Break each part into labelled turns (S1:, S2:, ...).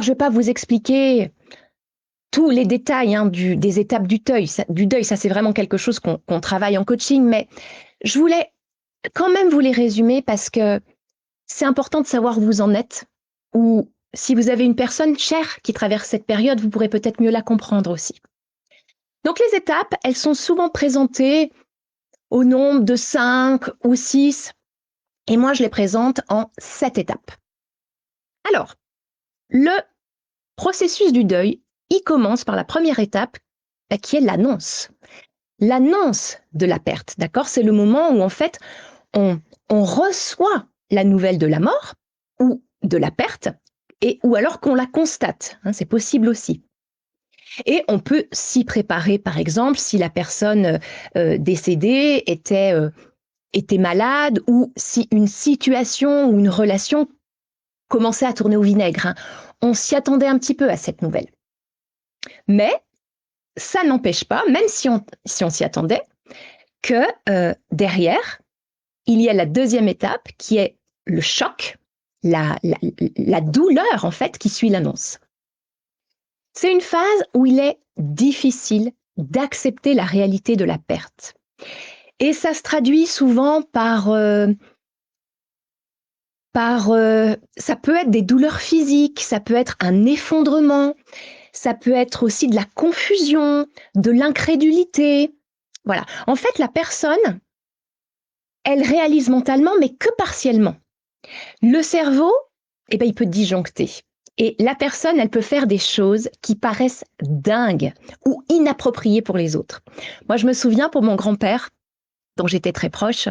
S1: Alors, je ne vais pas vous expliquer tous les détails hein, des étapes du deuil. Ça, c'est vraiment quelque chose qu'on travaille en coaching, mais je voulais quand même vous les résumer parce que c'est important de savoir où vous en êtes, ou si vous avez une personne chère qui traverse cette période, vous pourrez peut-être mieux la comprendre aussi. Donc les étapes, elles sont souvent présentées au nombre de 5 ou 6, et moi je les présente en 7 étapes. Alors, le processus du deuil, il commence par la première étape, qui est l'annonce. L'annonce de la perte, d'accord? C'est le moment où en fait on reçoit la nouvelle de la mort ou de la perte, ou alors qu'on la constate, hein, c'est possible aussi. Et on peut s'y préparer, par exemple, si la personne décédée était malade ou si une situation ou une relation commençait à tourner au vinaigre. Hein. On s'y attendait un petit peu à cette nouvelle. Mais ça n'empêche pas, même si on s'y attendait, que derrière, il y a la deuxième étape qui est le choc, la douleur en fait qui suit l'annonce. C'est une phase où il est difficile d'accepter la réalité de la perte. Et ça se traduit souvent ça peut être des douleurs physiques, ça peut être un effondrement, ça peut être aussi de la confusion, de l'incrédulité. Voilà. En fait, la personne, elle réalise mentalement, mais que partiellement. Le cerveau, il peut disjoncter. Et la personne, elle peut faire des choses qui paraissent dingues ou inappropriées pour les autres. Moi, je me souviens pour mon grand-père, dont j'étais très proche,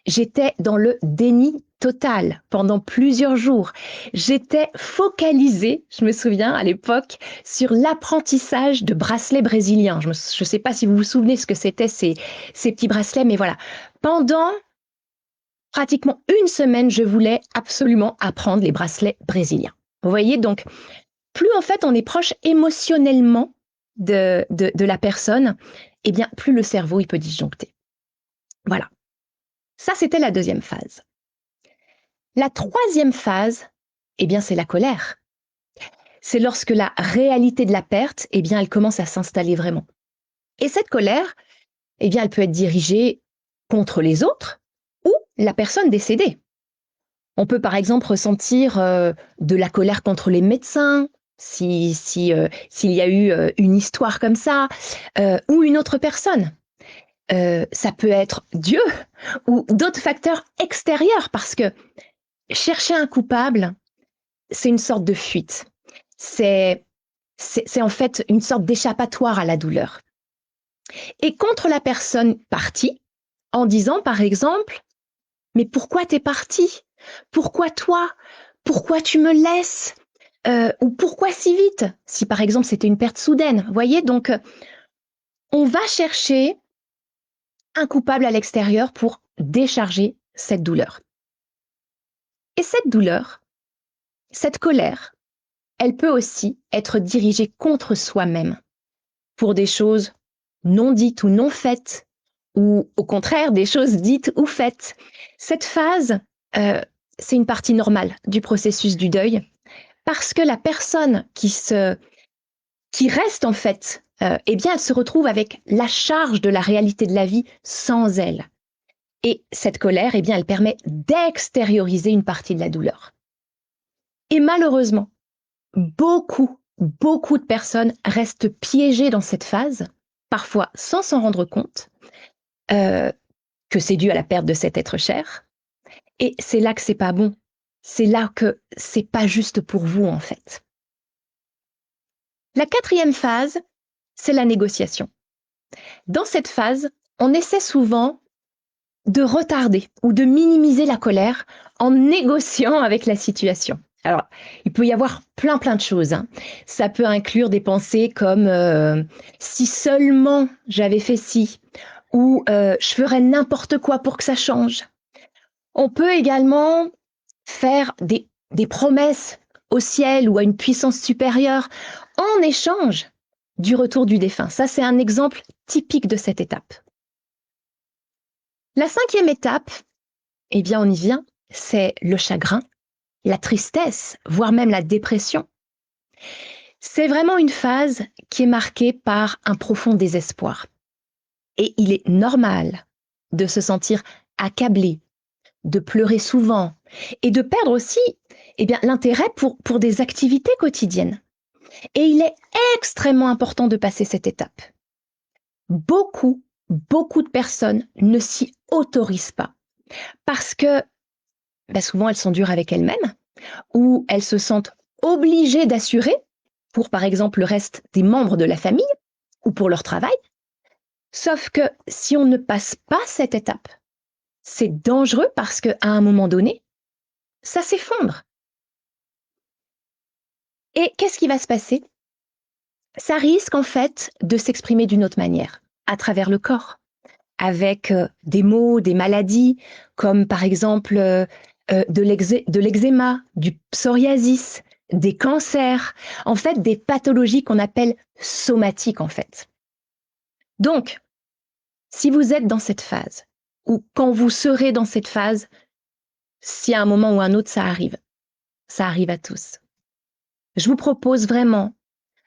S1: j'étais dans le déni total pendant plusieurs jours. J'étais focalisée, je me souviens à l'époque, sur l'apprentissage de bracelets brésiliens. Je ne sais pas si vous vous souvenez ce que c'était ces petits bracelets, mais voilà. Pendant pratiquement une semaine, je voulais absolument apprendre les bracelets brésiliens. Vous voyez, donc, plus en fait on est proche émotionnellement de la personne, eh bien, plus le cerveau il peut disjoncter. Voilà. Ça, c'était la deuxième phase. La troisième phase, eh bien, c'est la colère. C'est lorsque la réalité de la perte, eh bien, elle commence à s'installer vraiment. Et cette colère, eh bien, elle peut être dirigée contre les autres ou la personne décédée. On peut par exemple ressentir de la colère contre les médecins, s'il y a eu une histoire comme ça, ou une autre personne. Ça peut être Dieu ou d'autres facteurs extérieurs, parce que chercher un coupable, c'est une sorte de fuite. C'est en fait une sorte d'échappatoire à la douleur. Et contre la personne partie, en disant par exemple, mais pourquoi t'es parti? Pourquoi toi? Pourquoi tu me laisses? Ou pourquoi si vite? Si par exemple c'était une perte soudaine. Vous voyez, donc on va chercher un coupable à l'extérieur pour décharger cette douleur. Et cette douleur, cette colère, elle peut aussi être dirigée contre soi-même pour des choses non dites ou non faites, ou au contraire des choses dites ou faites. Cette phase, c'est une partie normale du processus du deuil, parce que la personne qui reste en fait, eh bien, elle se retrouve avec la charge de la réalité de la vie sans elle. Et cette colère, eh bien, elle permet d'extérioriser une partie de la douleur. Et malheureusement, beaucoup de personnes restent piégées dans cette phase, parfois sans s'en rendre compte, que c'est dû à la perte de cet être cher. Et c'est là que c'est pas bon. C'est là que c'est pas juste pour vous, en fait. La quatrième phase, c'est la négociation. Dans cette phase, on essaie souvent de retarder ou de minimiser la colère en négociant avec la situation. Alors, il peut y avoir plein de choses. Hein. Ça peut inclure des pensées comme si seulement j'avais fait ci, ou je ferais n'importe quoi pour que ça change. On peut également faire des promesses au ciel ou à une puissance supérieure en échange du retour du défunt. Ça, c'est un exemple typique de cette étape. La cinquième étape, eh bien, on y vient, c'est le chagrin, la tristesse, voire même la dépression. C'est vraiment une phase qui est marquée par un profond désespoir. Et il est normal de se sentir accablé, de pleurer souvent et de perdre aussi l'intérêt pour des activités quotidiennes. Et il est extrêmement important de passer cette étape. Beaucoup de personnes ne s'y autorisent pas parce que souvent elles sont dures avec elles-mêmes ou elles se sentent obligées d'assurer pour par exemple le reste des membres de la famille ou pour leur travail. Sauf que si on ne passe pas cette étape, c'est dangereux parce qu'à un moment donné, ça s'effondre. Et qu'est-ce qui va se passer? Ça risque en fait de s'exprimer d'une autre manière, à travers le corps, avec des maux, des maladies, comme par exemple de l'eczéma, du psoriasis, des cancers, en fait des pathologies qu'on appelle somatiques en fait. Donc, si vous êtes dans cette phase, ou quand vous serez dans cette phase, si à un moment ou un autre ça arrive à tous. Je vous propose vraiment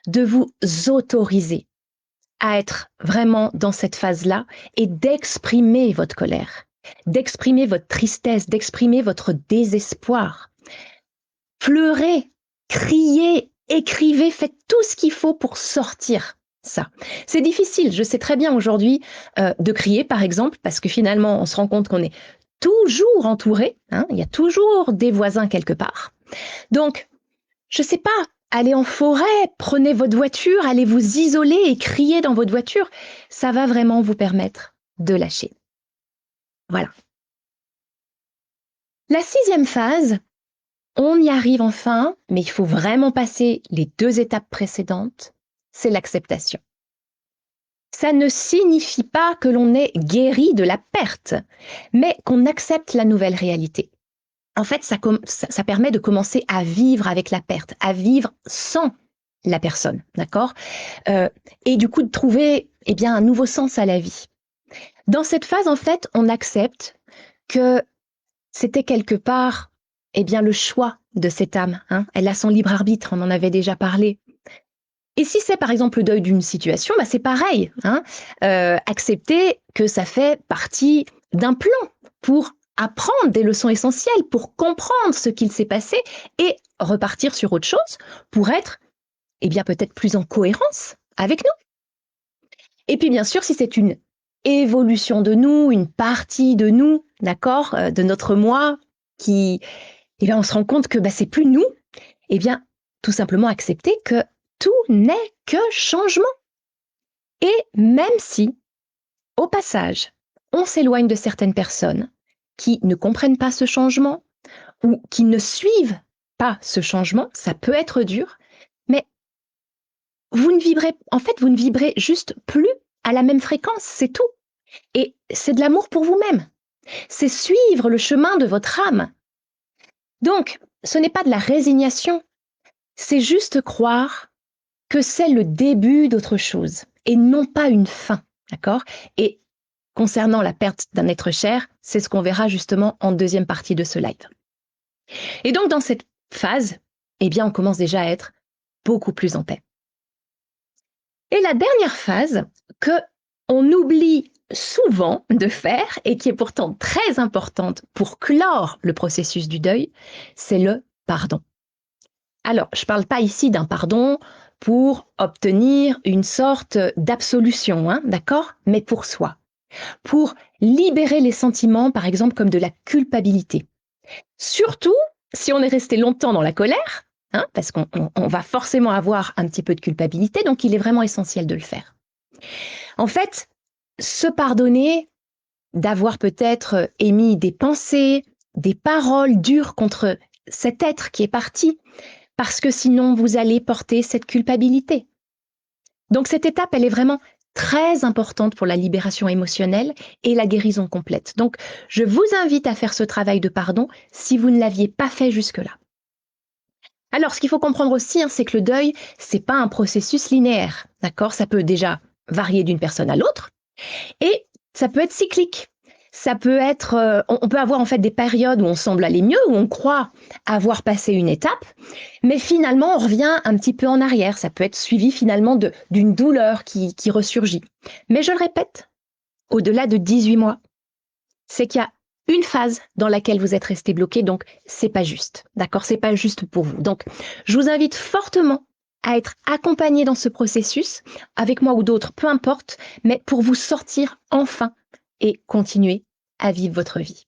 S1: de vous autoriser à être vraiment dans cette phase-là et d'exprimer votre colère, d'exprimer votre tristesse, d'exprimer votre désespoir. Pleurez, criez, écrivez, faites tout ce qu'il faut pour sortir ça. C'est difficile, je sais très bien aujourd'hui de crier par exemple, parce que finalement on se rend compte qu'on est toujours entouré, hein, il y a toujours des voisins quelque part. Donc, je sais pas, allez en forêt, prenez votre voiture, allez vous isoler et crier dans votre voiture. Ça va vraiment vous permettre de lâcher. Voilà. La 6e phase, on y arrive enfin, mais il faut vraiment passer les 2 étapes précédentes, c'est l'acceptation. Ça ne signifie pas que l'on est guéri de la perte, mais qu'on accepte la nouvelle réalité. En fait, ça permet de commencer à vivre avec la perte, à vivre sans la personne, d'accord? Et du coup, de trouver un nouveau sens à la vie. Dans cette phase, en fait, on accepte que c'était quelque part le choix de cette âme. Hein. Elle a son libre arbitre, on en avait déjà parlé. Et si c'est par exemple le deuil d'une situation, c'est pareil. Hein. Accepter que ça fait partie d'un plan pour apprendre des leçons essentielles, pour comprendre ce qu'il s'est passé et repartir sur autre chose pour être peut-être plus en cohérence avec nous. Et puis bien sûr, si c'est une évolution de nous, une partie de nous, d'accord, de notre moi, qui, on se rend compte que c'est plus nous, tout simplement accepter que tout n'est que changement. Et même si, au passage, on s'éloigne de certaines personnes qui ne comprennent pas ce changement ou qui ne suivent pas ce changement, ça peut être dur, mais vous ne vibrez juste plus à la même fréquence, c'est tout. Et c'est de l'amour pour vous-même. C'est suivre le chemin de votre âme. Donc, ce n'est pas de la résignation, c'est juste croire que c'est le début d'autre chose et non pas une fin, d'accord? Et concernant la perte d'un être cher, c'est ce qu'on verra justement en 2e partie de ce live. Et donc, dans cette phase, on commence déjà à être beaucoup plus en paix. Et la dernière phase que on oublie souvent de faire et qui est pourtant très importante pour clore le processus du deuil, c'est le pardon. Alors, je ne parle pas ici d'un pardon pour obtenir une sorte d'absolution, hein, d'accord? Mais pour soi. Pour libérer les sentiments, par exemple, comme de la culpabilité. Surtout si on est resté longtemps dans la colère, hein, parce qu'on va forcément avoir un petit peu de culpabilité, donc il est vraiment essentiel de le faire. En fait, se pardonner d'avoir peut-être émis des pensées, des paroles dures contre cet être qui est parti, parce que sinon vous allez porter cette culpabilité. Donc cette étape, elle est vraiment très importante pour la libération émotionnelle et la guérison complète. Donc je vous invite à faire ce travail de pardon si vous ne l'aviez pas fait jusque-là. Alors ce qu'il faut comprendre aussi, hein, c'est que le deuil, c'est pas un processus linéaire, d'accord? Ça peut déjà varier d'une personne à l'autre et ça peut être cyclique. Ça peut être, on peut avoir en fait des périodes où on semble aller mieux, où on croit avoir passé une étape, mais finalement on revient un petit peu en arrière. Ça peut être suivi finalement d'une douleur qui ressurgit. Mais je le répète, au-delà de 18 mois, c'est qu'il y a une phase dans laquelle vous êtes resté bloqué, donc c'est pas juste, d'accord? C'est pas juste pour vous. Donc, je vous invite fortement à être accompagné dans ce processus, avec moi ou d'autres, peu importe, mais pour vous sortir enfin et continuer à vivre votre vie.